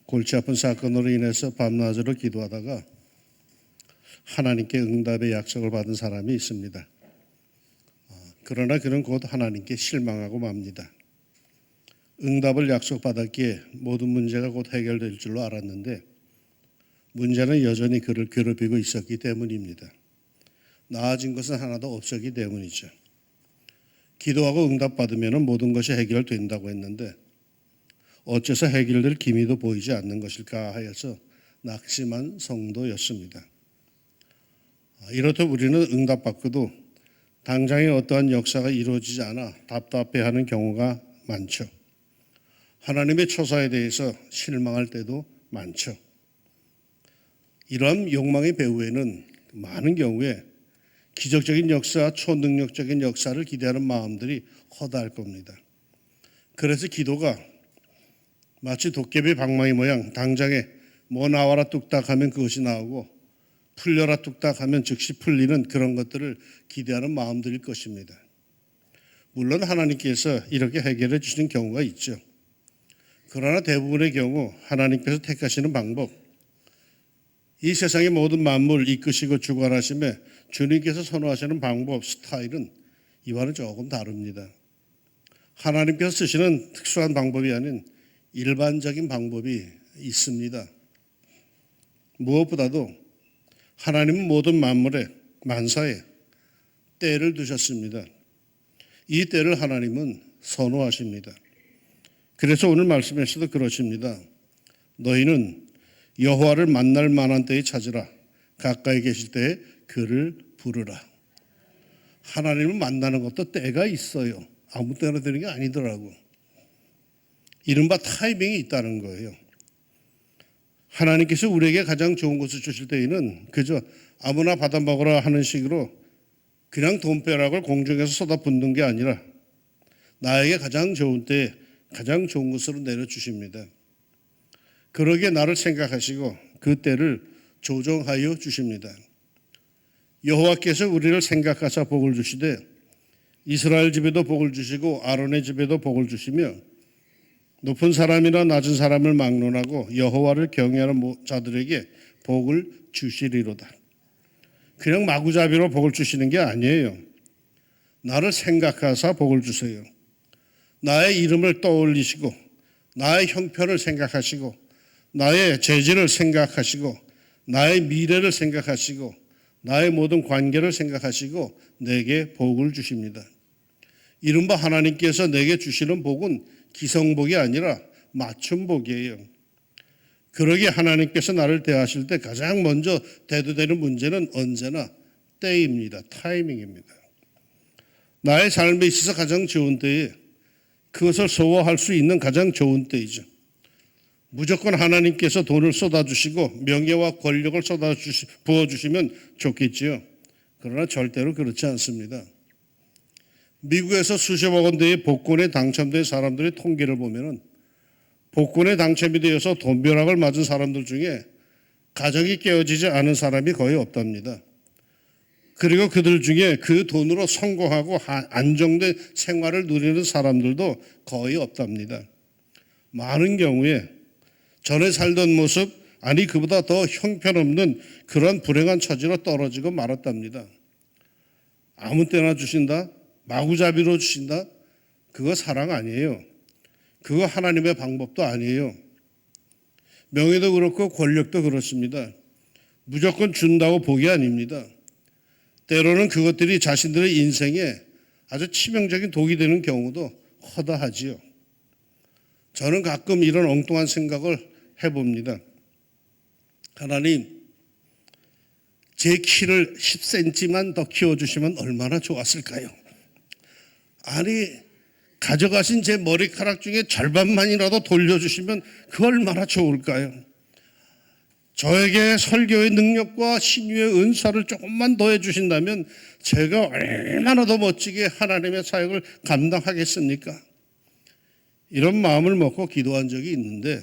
골치 아픈 사건으로 인해서 밤낮으로 기도하다가 하나님께 응답의 약속을 받은 사람이 있습니다. 그러나 그는 곧 하나님께 실망하고 맙니다. 응답을 약속받았기에 모든 문제가 곧 해결될 줄로 알았는데 문제는 여전히 그를 괴롭히고 있었기 때문입니다. 나아진 것은 하나도 없었기 때문이죠. 기도하고 응답받으면 모든 것이 해결된다고 했는데 어째서 해결될 기미도 보이지 않는 것일까 하여서 낙심한 성도였습니다. 이렇듯 우리는 응답받고도 당장에 어떠한 역사가 이루어지지 않아 답답해하는 경우가 많죠. 하나님의 초사에 대해서 실망할 때도 많죠. 이러한 욕망의 배후에는 많은 경우에 기적적인 역사, 초능력적인 역사를 기대하는 마음들이 허다할 겁니다. 그래서 기도가 마치 도깨비 방망이 모양 당장에 뭐 나와라 뚝딱 하면 그것이 나오고 풀려라 뚝딱 하면 즉시 풀리는 그런 것들을 기대하는 마음들일 것입니다. 물론 하나님께서 이렇게 해결해 주시는 경우가 있죠. 그러나 대부분의 경우 하나님께서 택하시는 방법, 이 세상의 모든 만물 이끄시고 주관하시며 주님께서 선호하시는 방법, 스타일은 이와는 조금 다릅니다. 하나님께서 쓰시는 특수한 방법이 아닌 일반적인 방법이 있습니다. 무엇보다도 하나님은 모든 만물에, 만사에 때를 두셨습니다. 이 때를 하나님은 선호하십니다. 그래서 오늘 말씀에서도 그러십니다. 너희는 여호와를 만날 만한 때에 찾으라. 가까이 계실 때에 그를 부르라. 하나님을 만나는 것도 때가 있어요. 아무 때나 되는 게 아니더라고. 이른바 타이밍이 있다는 거예요. 하나님께서 우리에게 가장 좋은 것을 주실 때에는 그저 아무나 받아 먹으라 하는 식으로 그냥 돈벼락을 공중에서 쏟아붓는 게 아니라 나에게 가장 좋은 때에 가장 좋은 것으로 내려주십니다. 그러기에 나를 생각하시고 그 때를 조정하여 주십니다. 여호와께서 우리를 생각하사 복을 주시되 이스라엘 집에도 복을 주시고 아론의 집에도 복을 주시며 높은 사람이나 낮은 사람을 막론하고 여호와를 경외하는 자들에게 복을 주시리로다. 그냥 마구잡이로 복을 주시는 게 아니에요. 나를 생각하사 복을 주세요. 나의 이름을 떠올리시고 나의 형편을 생각하시고 나의 재질을 생각하시고 나의 미래를 생각하시고 나의 모든 관계를 생각하시고 내게 복을 주십니다. 이른바 하나님께서 내게 주시는 복은 기성복이 아니라 맞춤복이에요. 그러기에 하나님께서 나를 대하실 때 가장 먼저 대두되는 문제는 언제나 때입니다. 타이밍입니다. 나의 삶에 있어서 가장 좋은 때에 그것을 소화할 수 있는 가장 좋은 때이죠. 무조건 하나님께서 돈을 쏟아주시고 명예와 권력을 부어주시면 좋겠지요. 그러나 절대로 그렇지 않습니다. 미국에서 수십억 원대의 복권에 당첨된 사람들의 통계를 보면 복권에 당첨이 되어서 돈벼락을 맞은 사람들 중에 가정이 깨어지지 않은 사람이 거의 없답니다. 그리고 그들 중에 그 돈으로 성공하고 안정된 생활을 누리는 사람들도 거의 없답니다. 많은 경우에 전에 살던 모습, 아니 그보다 더 형편없는 그런 불행한 처지로 떨어지고 말았답니다. 아무 때나 주신다? 마구잡이로 주신다? 그거 사랑 아니에요. 그거 하나님의 방법도 아니에요. 명예도 그렇고 권력도 그렇습니다. 무조건 준다고 복이 아닙니다. 때로는 그것들이 자신들의 인생에 아주 치명적인 독이 되는 경우도 허다하지요. 저는 가끔 이런 엉뚱한 생각을 해봅니다. 하나님, 제 키를 10cm만 더 키워주시면 얼마나 좋았을까요? 아니, 가져가신 제 머리카락 중에 절반만이라도 돌려주시면 그 얼마나 좋을까요? 저에게 설교의 능력과 신유의 은사를 조금만 더해 주신다면 제가 얼마나 더 멋지게 하나님의 사역을 감당하겠습니까? 이런 마음을 먹고 기도한 적이 있는데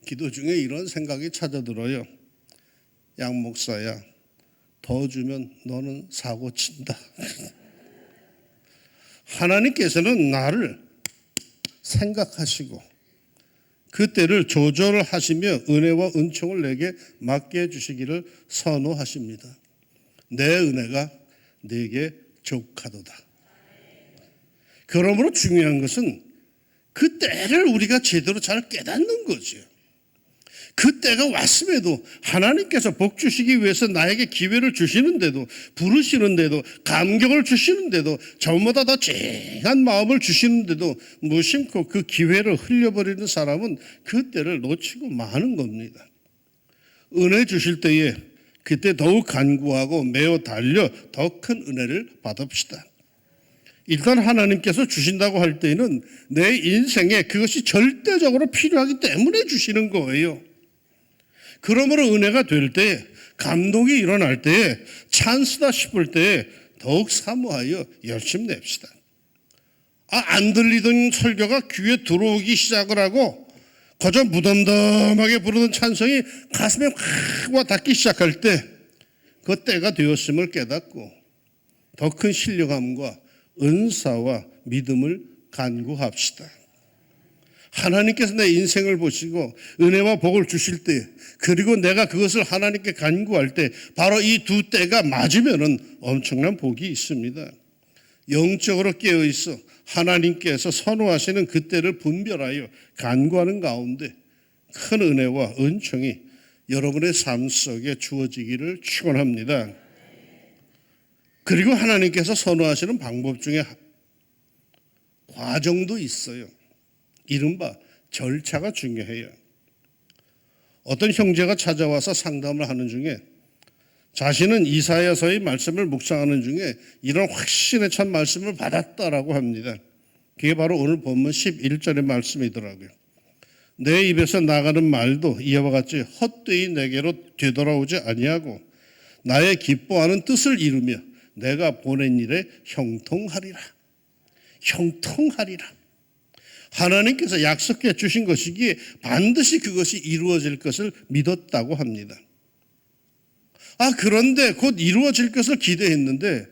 기도 중에 이런 생각이 찾아들어요. 양 목사야, 더 주면 너는 사고 친다. 하나님께서는 나를 생각하시고 그 때를 조절하시며 은혜와 은총을 내게 맡게 해주시기를 선호하십니다. 내 은혜가 내게 족하도다. 그러므로 중요한 것은 그 때를 우리가 제대로 잘 깨닫는 거죠. 그 때가 왔음에도 하나님께서 복 주시기 위해서 나에게 기회를 주시는데도, 부르시는데도, 감격을 주시는데도, 저보다 더 쟁한 마음을 주시는데도 무심코 그 기회를 흘려버리는 사람은 그 때를 놓치고 마는 겁니다. 은혜 주실 때에 그때 더욱 간구하고 매어 달려 더 큰 은혜를 받읍시다. 일단 하나님께서 주신다고 할 때는 내 인생에 그것이 절대적으로 필요하기 때문에 주시는 거예요. 그러므로 은혜가 될 때, 감동이 일어날 때, 찬스다 싶을 때 더욱 사모하여 열심히 냅시다. 안 들리던 설교가 귀에 들어오기 시작을 하고 거저 무덤덤하게 부르는 찬송이 가슴에 확 와 닿기 시작할 때 그 때가 되었음을 깨닫고 더 큰 신령함과 은사와 믿음을 간구합시다. 하나님께서 내 인생을 보시고 은혜와 복을 주실 때, 그리고 내가 그것을 하나님께 간구할 때 바로 이 두 때가 맞으면은 엄청난 복이 있습니다. 영적으로 깨어있어 하나님께서 선호하시는 그 때를 분별하여 간구하는 가운데 큰 은혜와 은총이 여러분의 삶 속에 주어지기를 축원합니다. 그리고 하나님께서 선호하시는 방법 중에 과정도 있어요. 이른바 절차가 중요해요. 어떤 형제가 찾아와서 상담을 하는 중에 자신은 이사야서의 말씀을 묵상하는 중에 이런 확신에 찬 말씀을 받았다라고 합니다. 그게 바로 오늘 본문 11절의 말씀이더라고요. 내 입에서 나가는 말도 이와 같이 헛되이 내게로 되돌아오지 아니하고 나의 기뻐하는 뜻을 이루며 내가 보낸 일에 형통하리라. 형통하리라. 하나님께서 약속해 주신 것이기에 반드시 그것이 이루어질 것을 믿었다고 합니다. 그런데 곧 이루어질 것을 기대했는데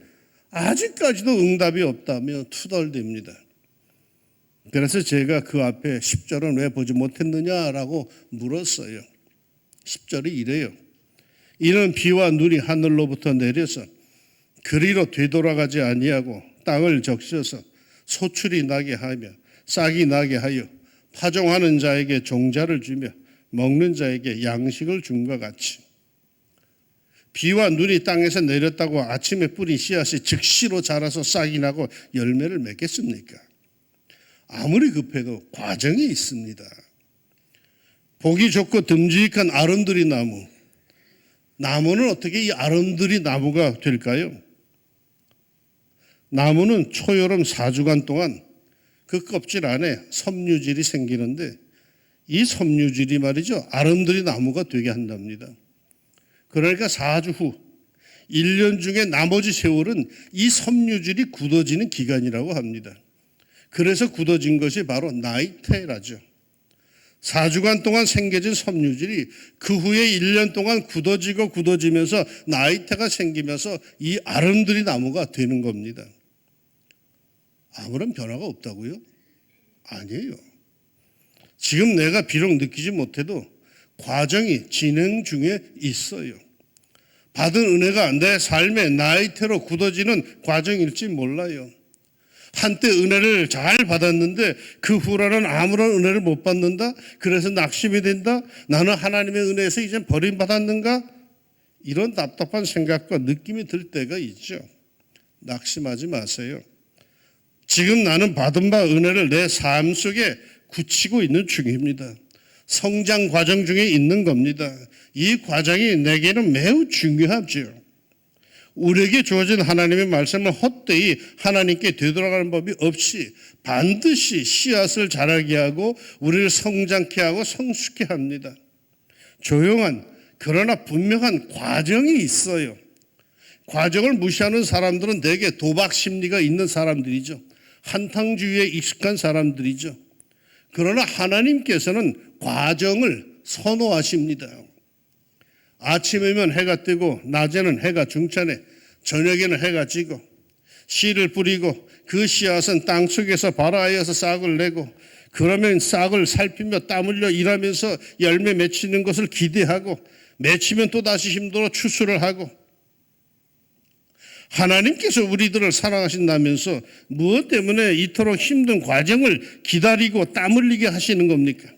아직까지도 응답이 없다며 투덜댑니다. 그래서 제가 그 앞에 10절은 왜 보지 못했느냐라고 물었어요. 10절이 이래요. 이는 비와 눈이 하늘로부터 내려서 그리로 되돌아가지 아니하고 땅을 적셔서 소출이 나게 하며 싹이 나게 하여 파종하는 자에게 종자를 주며 먹는 자에게 양식을 줌과 같이, 비와 눈이 땅에서 내렸다고 아침에 뿌린 씨앗이 즉시로 자라서 싹이 나고 열매를 맺겠습니까? 아무리 급해도 과정이 있습니다. 보기 좋고 듬직한 아름드리 나무, 나무는 어떻게 이 아름드리 나무가 될까요? 나무는 초여름 4주간 동안 그 껍질 안에 섬유질이 생기는데 이 섬유질이 말이죠, 아름드리 나무가 되게 한답니다. 그러니까 4주 후 1년 중에 나머지 세월은 이 섬유질이 굳어지는 기간이라고 합니다. 그래서 굳어진 것이 바로 나이테라죠. 4주간 동안 생겨진 섬유질이 그 후에 1년 동안 굳어지면서 나이테가 생기면서 이 아름드리 나무가 되는 겁니다. 아무런 변화가 없다고요? 아니에요. 지금 내가 비록 느끼지 못해도 과정이 진행 중에 있어요. 받은 은혜가 내 삶의 나이테로 굳어지는 과정일지 몰라요. 한때 은혜를 잘 받았는데 그 후로는 아무런 은혜를 못 받는다? 그래서 낙심이 된다? 나는 하나님의 은혜에서 이제 버림받았는가? 이런 답답한 생각과 느낌이 들 때가 있죠. 낙심하지 마세요. 지금 나는 받은 바 은혜를 내 삶 속에 굳히고 있는 중입니다. 성장 과정 중에 있는 겁니다. 이 과정이 내게는 매우 중요하죠. 우리에게 주어진 하나님의 말씀은 헛되이 하나님께 되돌아가는 법이 없이 반드시 씨앗을 자라게 하고 우리를 성장케 하고 성숙케 합니다. 조용한 그러나 분명한 과정이 있어요. 과정을 무시하는 사람들은 대개 도박 심리가 있는 사람들이죠. 한탕주의에 익숙한 사람들이죠. 그러나 하나님께서는 과정을 선호하십니다. 아침이면 해가 뜨고 낮에는 해가 중천해 저녁에는 해가 지고 씨를 뿌리고 그 씨앗은 땅속에서 발아하여서 싹을 내고 그러면 싹을 살피며 땀 흘려 일하면서 열매 맺히는 것을 기대하고 맺히면 또다시 힘들어 추수를 하고 하나님께서 우리들을 사랑하신다면서 무엇 때문에 이토록 힘든 과정을 기다리고 땀 흘리게 하시는 겁니까?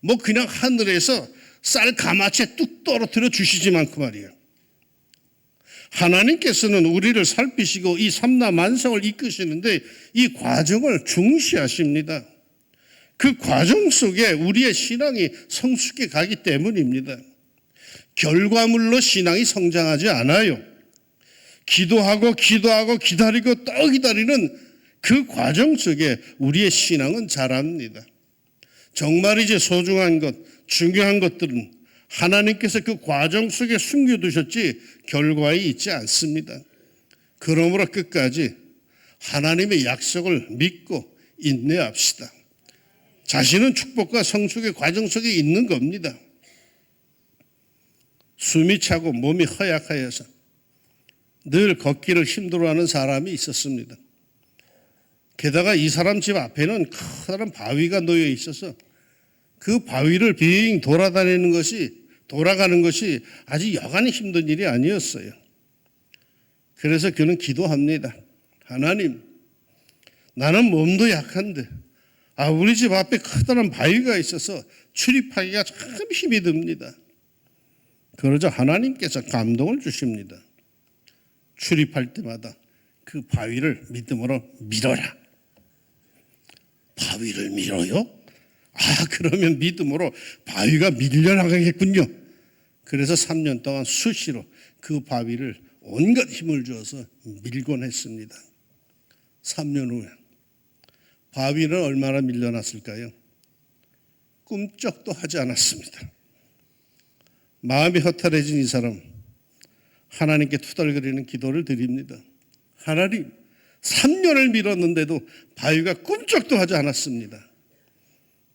뭐 그냥 하늘에서 쌀 가마채 뚝 떨어뜨려 주시지만 그 말이에요. 하나님께서는 우리를 살피시고 이 삼라만상을 이끄시는데 이 과정을 중시하십니다. 그 과정 속에 우리의 신앙이 성숙해 가기 때문입니다. 결과물로 신앙이 성장하지 않아요. 기도하고 기다리고 또 기다리는 그 과정 속에 우리의 신앙은 자랍니다. 정말 이제 소중한 것, 중요한 것들은 하나님께서 그 과정 속에 숨겨두셨지 결과에 있지 않습니다. 그러므로 끝까지 하나님의 약속을 믿고 인내합시다. 자신은 축복과 성숙의 과정 속에 있는 겁니다. 숨이 차고 몸이 허약하여서 늘 걷기를 힘들어하는 사람이 있었습니다. 게다가 이 사람 집 앞에는 커다란 바위가 놓여 있어서 그 바위를 빙 돌아가는 것이 아주 여간히 힘든 일이 아니었어요. 그래서 그는 기도합니다. 하나님, 나는 몸도 약한데 우리 집 앞에 커다란 바위가 있어서 출입하기가 참 힘이 듭니다. 그러자 하나님께서 감동을 주십니다. 출입할 때마다 그 바위를 믿음으로 밀어라. 바위를 밀어요? 그러면 믿음으로 바위가 밀려나가겠군요. 그래서 3년 동안 수시로 그 바위를 온갖 힘을 주어서 밀곤 했습니다. 3년 후에 바위는 얼마나 밀려났을까요? 꿈쩍도 하지 않았습니다. 마음이 허탈해진 이 사람, 하나님께 투덜거리는 기도를 드립니다. 하나님, 3년을 밀었는데도 바위가 꿈쩍도 하지 않았습니다.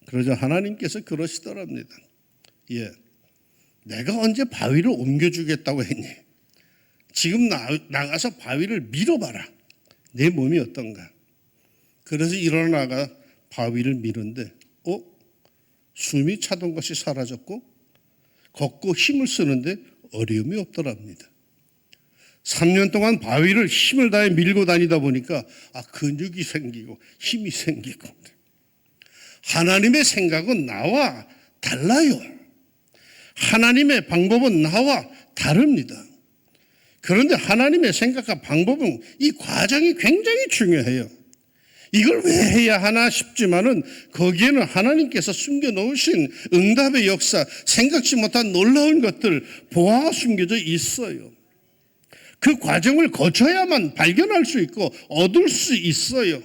그러자 하나님께서 그러시더랍니다. 내가 언제 바위를 옮겨주겠다고 했니? 지금 나가서 바위를 밀어봐라. 내 몸이 어떤가? 그래서 일어나가 바위를 미는데 숨이 차던 것이 사라졌고 걷고 힘을 쓰는데 어려움이 없더랍니다. 3년 동안 바위를 힘을 다해 밀고 다니다 보니까 근육이 생기고 힘이 생기고. 하나님의 생각은 나와 달라요. 하나님의 방법은 나와 다릅니다. 그런데 하나님의 생각과 방법은 이 과정이 굉장히 중요해요. 이걸 왜 해야 하나 싶지만은 거기에는 하나님께서 숨겨놓으신 응답의 역사, 생각지 못한 놀라운 것들, 보화가 숨겨져 있어요. 그 과정을 거쳐야만 발견할 수 있고 얻을 수 있어요.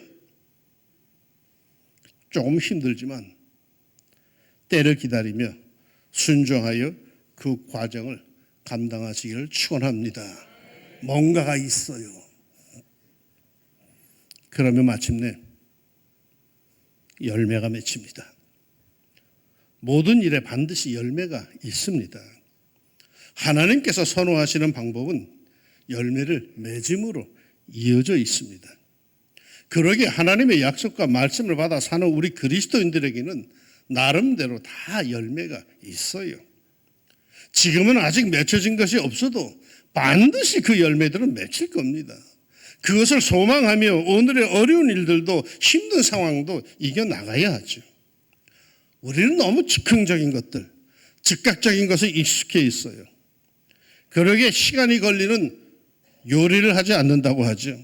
조금 힘들지만 때를 기다리며 순종하여 그 과정을 감당하시기를 축원합니다. 뭔가가 있어요. 그러면 마침내 열매가 맺힙니다. 모든 일에 반드시 열매가 있습니다. 하나님께서 선호하시는 방법은 열매를 맺음으로 이어져 있습니다. 그러기에 하나님의 약속과 말씀을 받아 사는 우리 그리스도인들에게는 나름대로 다 열매가 있어요. 지금은 아직 맺혀진 것이 없어도 반드시 그 열매들은 맺힐 겁니다. 그것을 소망하며 오늘의 어려운 일들도 힘든 상황도 이겨나가야 하죠. 우리는 너무 즉흥적인 것들, 즉각적인 것에 익숙해 있어요. 그러기에 시간이 걸리는 요리를 하지 않는다고 하죠.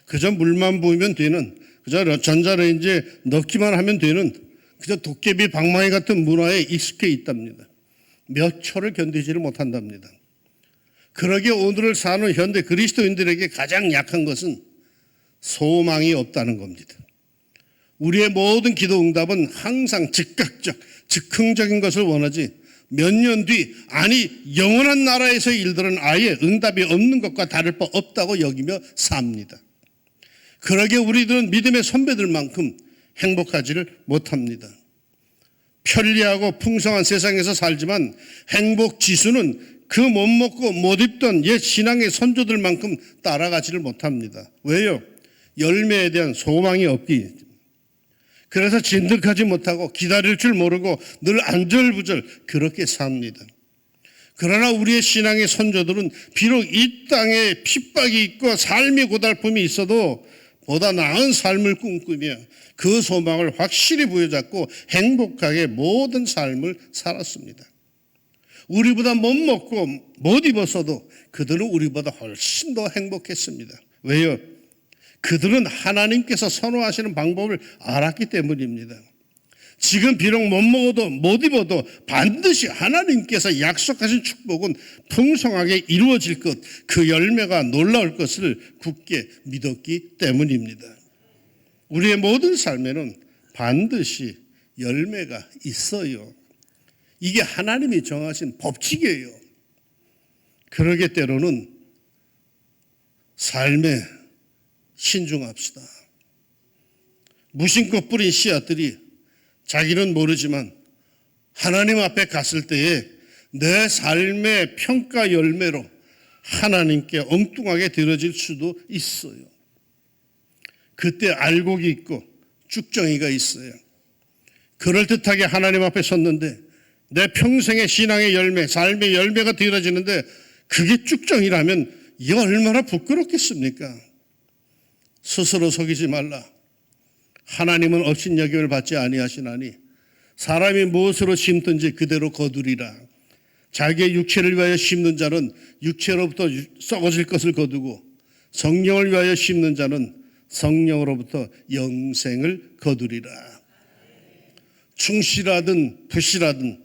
그저 물만 부으면 되는, 그저 전자레인지에 넣기만 하면 되는, 그저 도깨비 방망이 같은 문화에 익숙해 있답니다. 몇 초를 견디지를 못한답니다. 그러기에 오늘을 사는 현대 그리스도인들에게 가장 약한 것은 소망이 없다는 겁니다. 우리의 모든 기도 응답은 항상 즉각적, 즉흥적인 것을 원하지 몇 년 뒤, 영원한 나라에서의 일들은 아예 응답이 없는 것과 다를 바 없다고 여기며 삽니다. 그러기에 우리들은 믿음의 선배들만큼 행복하지를 못합니다. 편리하고 풍성한 세상에서 살지만 행복 지수는 그 못 먹고 못 입던 옛 신앙의 선조들만큼 따라가지를 못합니다. 왜요? 열매에 대한 소망이 없기. 그래서 진득하지 못하고 기다릴 줄 모르고 늘 안절부절 그렇게 삽니다. 그러나 우리의 신앙의 선조들은 비록 이 땅에 핍박이 있고 삶의 고달픔이 있어도 보다 나은 삶을 꿈꾸며 그 소망을 확실히 부여잡고 행복하게 모든 삶을 살았습니다. 우리보다 못 먹고 못 입었어도 그들은 우리보다 훨씬 더 행복했습니다. 왜요? 그들은 하나님께서 선호하시는 방법을 알았기 때문입니다. 지금 비록 못 먹어도 못 입어도 반드시 하나님께서 약속하신 축복은 풍성하게 이루어질 것, 그 열매가 놀라울 것을 굳게 믿었기 때문입니다. 우리의 모든 삶에는 반드시 열매가 있어요. 이게 하나님이 정하신 법칙이에요. 그러기 때로는 삶에 신중합시다. 무심코 뿌린 씨앗들이 자기는 모르지만 하나님 앞에 갔을 때에 내 삶의 평가 열매로 하나님께 엉뚱하게 들어질 수도 있어요. 그때 알곡이 있고 쭉정이가 있어요. 그럴듯하게 하나님 앞에 섰는데 내 평생의 신앙의 열매, 삶의 열매가 들어지는데 그게 쭉정이라면 이게 얼마나 부끄럽겠습니까? 스스로 속이지 말라. 하나님은 업신여김을 받지 아니하시나니 사람이 무엇으로 심든지 그대로 거두리라. 자기의 육체를 위하여 심는 자는 육체로부터 썩어질 것을 거두고 성령을 위하여 심는 자는 성령으로부터 영생을 거두리라. 충실하든 부실하든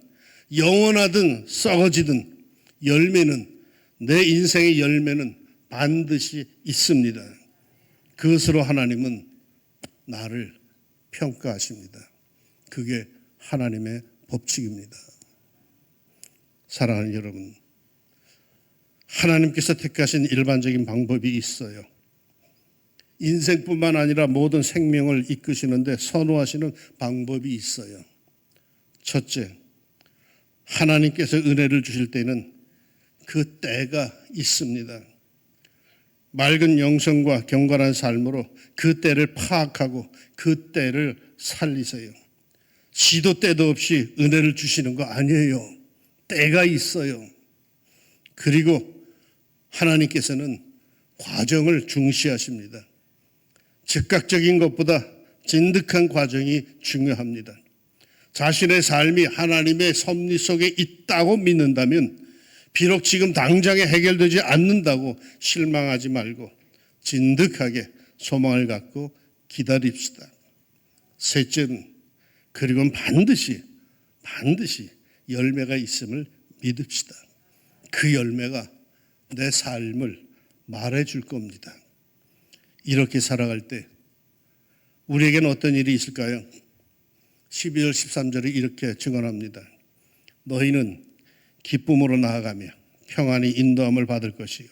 영원하든 썩어지든 열매는, 내 인생의 열매는 반드시 있습니다. 그것으로 하나님은 나를 평가하십니다. 그게 하나님의 법칙입니다. 사랑하는 여러분, 하나님께서 택하신 일반적인 방법이 있어요. 인생뿐만 아니라 모든 생명을 이끄시는데 선호하시는 방법이 있어요. 첫째, 하나님께서 은혜를 주실 때는 그 때가 있습니다. 맑은 영성과 경건한 삶으로 그 때를 파악하고 그 때를 살리세요. 시도 때도 없이 은혜를 주시는 거 아니에요. 때가 있어요. 그리고 하나님께서는 과정을 중시하십니다. 즉각적인 것보다 진득한 과정이 중요합니다. 자신의 삶이 하나님의 섭리 속에 있다고 믿는다면 비록 지금 당장에 해결되지 않는다고 실망하지 말고 진득하게 소망을 갖고 기다립시다. 셋째는, 그리고 반드시 열매가 있음을 믿읍시다. 그 열매가 내 삶을 말해줄 겁니다. 이렇게 살아갈 때 우리에게는 어떤 일이 있을까요? 12절 13절이 이렇게 증언합니다. 너희는 기쁨으로 나아가며 평안히 인도함을 받을 것이요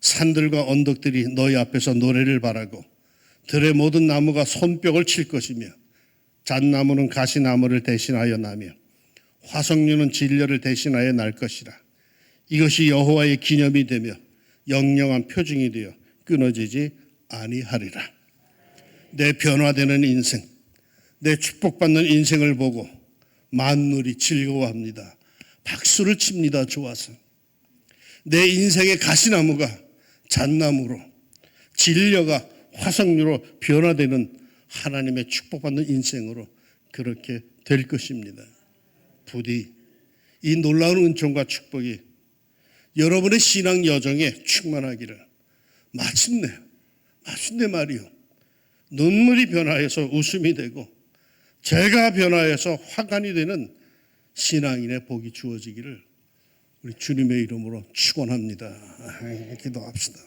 산들과 언덕들이 너희 앞에서 노래를 바라고 들의 모든 나무가 손뼉을 칠 것이며 잣나무는 가시나무를 대신하여 나며 화석류는 진려를 대신하여 날 것이라. 이것이 여호와의 기념이 되며 영영한 표징이 되어 끊어지지 아니하리라. 내 변화되는 인생, 내 축복받는 인생을 보고 만물이 즐거워합니다. 박수를 칩니다. 좋아서. 내 인생의 가시나무가 잣나무로, 진려가 화석류로 변화되는 하나님의 축복받는 인생으로 그렇게 될 것입니다. 부디 이 놀라운 은총과 축복이 여러분의 신앙 여정에 충만하기를. 마침내 말이요, 눈물이 변화해서 웃음이 되고 죄가 변화해서 화관이 되는 신앙인의 복이 주어지기를 우리 주님의 이름으로 축원합니다. 기도합시다.